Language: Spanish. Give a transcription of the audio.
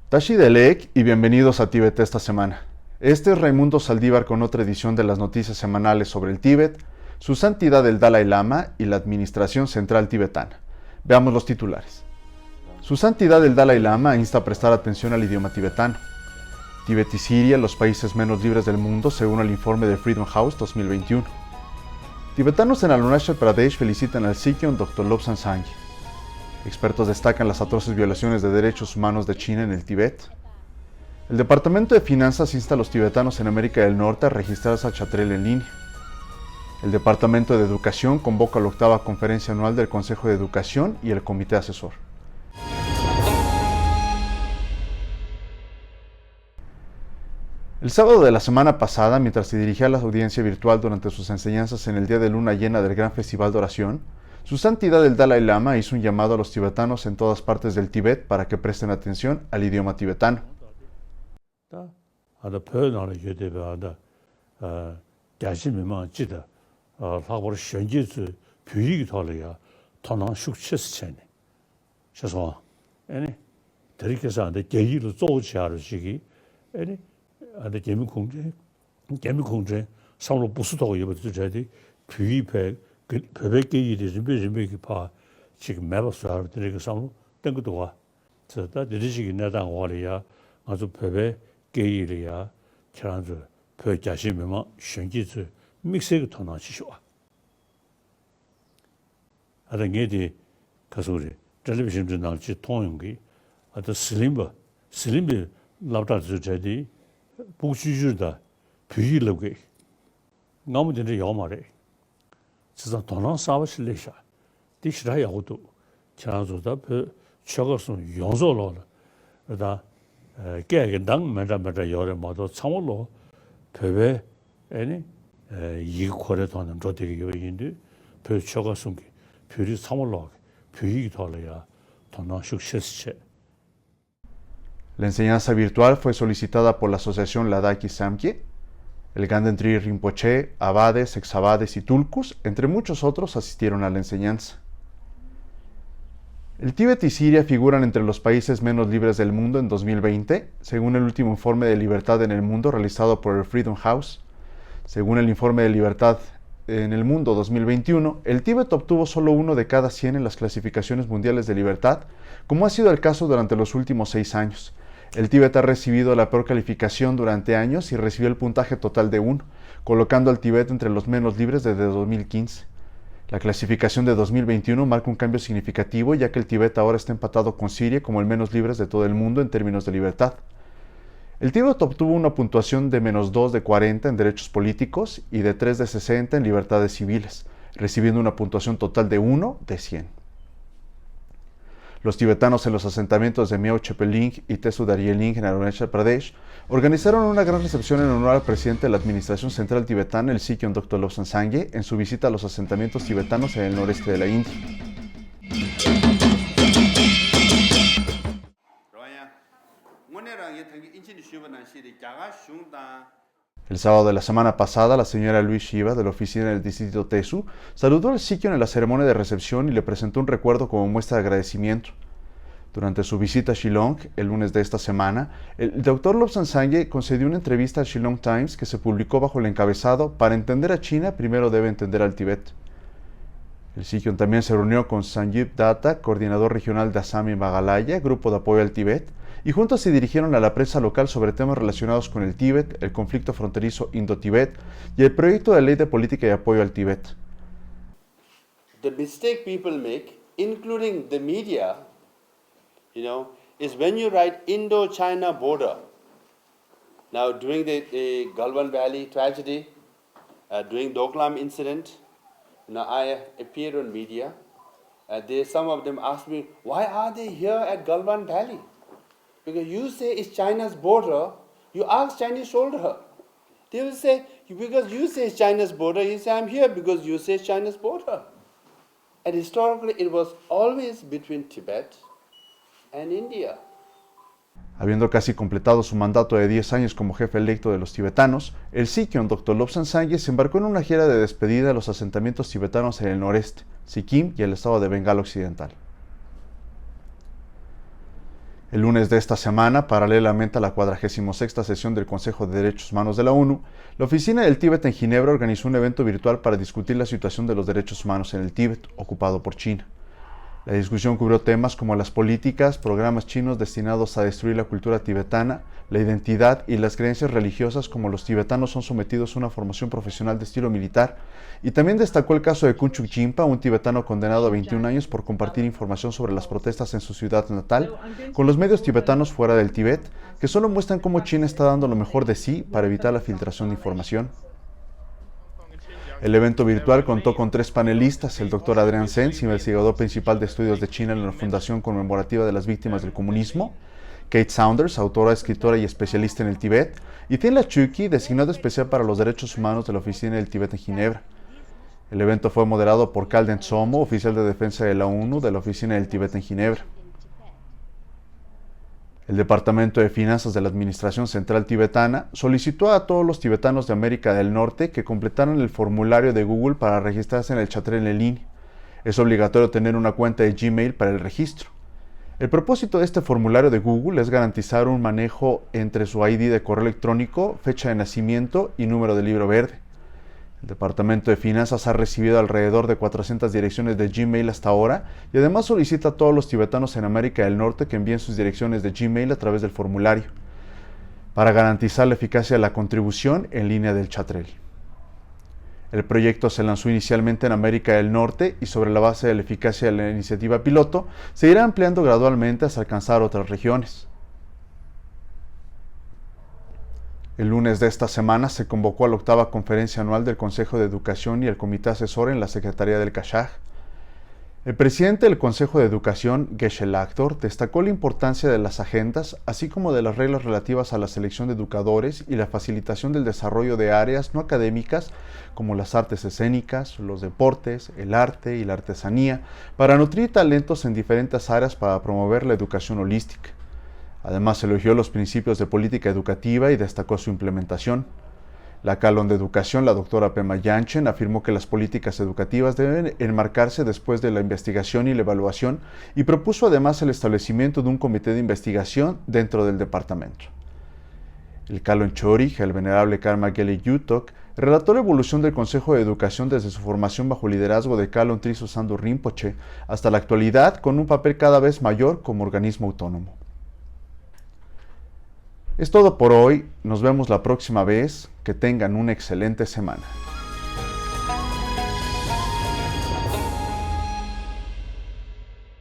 Tashi Delek y bienvenidos a Tíbet esta semana. Este es Raimundo Saldívar con otra edición de las noticias semanales sobre el Tíbet, su santidad el Dalai Lama y la Administración Central Tibetana. Veamos los titulares. Su santidad el Dalai Lama insta a prestar atención al idioma tibetano. Tíbet y Siria, los países menos libres del mundo, según el informe de Freedom House 2021. Tibetanos en Arunachal Pradesh felicitan al Sikyong Dr. Lobsang Sangye. Expertos destacan las atroces violaciones de derechos humanos de China en el Tíbet. El Departamento de Finanzas insta a los tibetanos en América del Norte a registrarse a Chatrel en línea. El Departamento de Educación convoca la 8ª conferencia anual del Consejo de Educación y el Comité Asesor. El sábado de la semana pasada, mientras se dirigía a la audiencia virtual durante sus enseñanzas en el día de luna llena del Gran Festival de Oración, su santidad el Dalai Lama hizo un llamado a los tibetanos en todas partes del Tíbet para que presten atención al idioma tibetano. La enseñanza virtual fue solicitada por la asociación Ladakhi Samkhya, el Gandentri Rinpoche, abades, exabades y tulkus, entre muchos otros, asistieron a la enseñanza. El Tíbet y Siria figuran entre los países menos libres del mundo en 2020, según el último informe de libertad en el mundo realizado por el Freedom House. Según el informe de libertad en el mundo 2021, el Tíbet obtuvo solo 1 de cada 100 en las clasificaciones mundiales de libertad, como ha sido el caso durante los últimos 6 años. El Tíbet ha recibido la peor calificación durante años y recibió el puntaje total de 1, colocando al Tíbet entre los menos libres desde 2015. La clasificación de 2021 marca un cambio significativo, ya que el Tíbet ahora está empatado con Siria como el menos libres de todo el mundo en términos de libertad. El Tíbet obtuvo una puntuación de -2 de 40 en derechos políticos y de 3 de 60 en libertades civiles, recibiendo una puntuación total de 1 de 100. Los tibetanos en los asentamientos de Miao Chepeling y Tesu Darjeeling en Arunachal Pradesh organizaron una gran recepción en honor al presidente de la Administración Central Tibetana, el Sikyong Dr. Lobsang Sangye, en su visita a los asentamientos tibetanos en el noreste de la India. El sábado de la semana pasada, la señora Louise Shiva, de la oficina del distrito Tesu, saludó al Sikyong en la ceremonia de recepción y le presentó un recuerdo como muestra de agradecimiento. Durante su visita a Shillong, el lunes de esta semana, el Dr. Lobsang Sangye concedió una entrevista al Shillong Times que se publicó bajo el encabezado "Para entender a China, primero debe entender al Tíbet". El Sikyong también se reunió con Sanjeev Datta, coordinador regional de Assam y Meghalaya, grupo de apoyo al Tíbet, y juntos se dirigieron a la prensa local sobre temas relacionados con el Tíbet, el conflicto fronterizo Indo-Tíbet y el proyecto de ley de política y apoyo al Tíbet. The mistake people make, including the media, is when you write Indo-China border. Now, during the Galwan Valley tragedy, during Doklam incident, I appeared on media. Some of them asked me, why are they here at Galwan Valley? Because you say it's China's border, you ask Chinese soldier. They will say, because you say it's China's border, you say I'm here because you say it's China's border. And historically it was always between Tibet and India. Habiendo casi completado su mandato de 10 años como jefe electo de los tibetanos, el Sikyong Dr. Lobsang Sangye se embarcó en una gira de despedida a los asentamientos tibetanos en el noreste, Sikkim y el estado de Bengala Occidental. El lunes de esta semana, paralelamente a la 46ª sesión del Consejo de Derechos Humanos de la ONU, la Oficina del Tíbet en Ginebra organizó un evento virtual para discutir la situación de los derechos humanos en el Tíbet, ocupado por China. La discusión cubrió temas como las políticas, programas chinos destinados a destruir la cultura tibetana, la identidad y las creencias religiosas, como los tibetanos son sometidos a una formación profesional de estilo militar, y también destacó el caso de Kunchuk Jinpa, un tibetano condenado a 21 años por compartir información sobre las protestas en su ciudad natal con los medios tibetanos fuera del Tíbet, que solo muestran cómo China está dando lo mejor de sí para evitar la filtración de información. El evento virtual contó con 3 panelistas: el Dr. Adrian Zenz, investigador principal de estudios de China en la Fundación Conmemorativa de las Víctimas del Comunismo; Kate Saunders, autora, escritora y especialista en el Tíbet; y Tianla Chuqi, designado especial para los derechos humanos de la Oficina del Tíbet en Ginebra. El evento fue moderado por Kalden Tsomo, oficial de defensa de la ONU de la Oficina del Tíbet en Ginebra. El Departamento de Finanzas de la Administración Central Tibetana solicitó a todos los tibetanos de América del Norte que completaran el formulario de Google para registrarse en el chatrel en línea. Es obligatorio tener una cuenta de Gmail para el registro. El propósito de este formulario de Google es garantizar un manejo entre su ID de correo electrónico, fecha de nacimiento y número de libro verde. El Departamento de Finanzas ha recibido alrededor de 400 direcciones de Gmail hasta ahora y además solicita a todos los tibetanos en América del Norte que envíen sus direcciones de Gmail a través del formulario, para garantizar la eficacia de la contribución en línea del chatrel. El proyecto se lanzó inicialmente en América del Norte y, sobre la base de la eficacia de la iniciativa piloto, se irá ampliando gradualmente hasta alcanzar otras regiones. El lunes de esta semana se convocó a la 8ª conferencia anual del Consejo de Educación y el Comité Asesor en la Secretaría del Kashag. El presidente del Consejo de Educación, Geshe Lakhdor, destacó la importancia de las agendas, así como de las reglas relativas a la selección de educadores y la facilitación del desarrollo de áreas no académicas como las artes escénicas, los deportes, el arte y la artesanía, para nutrir talentos en diferentes áreas para promover la educación holística. Además, elogió los principios de política educativa y destacó su implementación. La Calon de Educación, la doctora Pema Yanchen, afirmó que las políticas educativas deben enmarcarse después de la investigación y la evaluación y propuso además el establecimiento de un comité de investigación dentro del departamento. El Kalon Chorij, el venerable Karma Gele Yutok, relató la evolución del Consejo de Educación desde su formación bajo liderazgo de Kalon Triso Sando Rinpoche hasta la actualidad, con un papel cada vez mayor como organismo autónomo. Es todo por hoy, nos vemos la próxima vez, que tengan una excelente semana.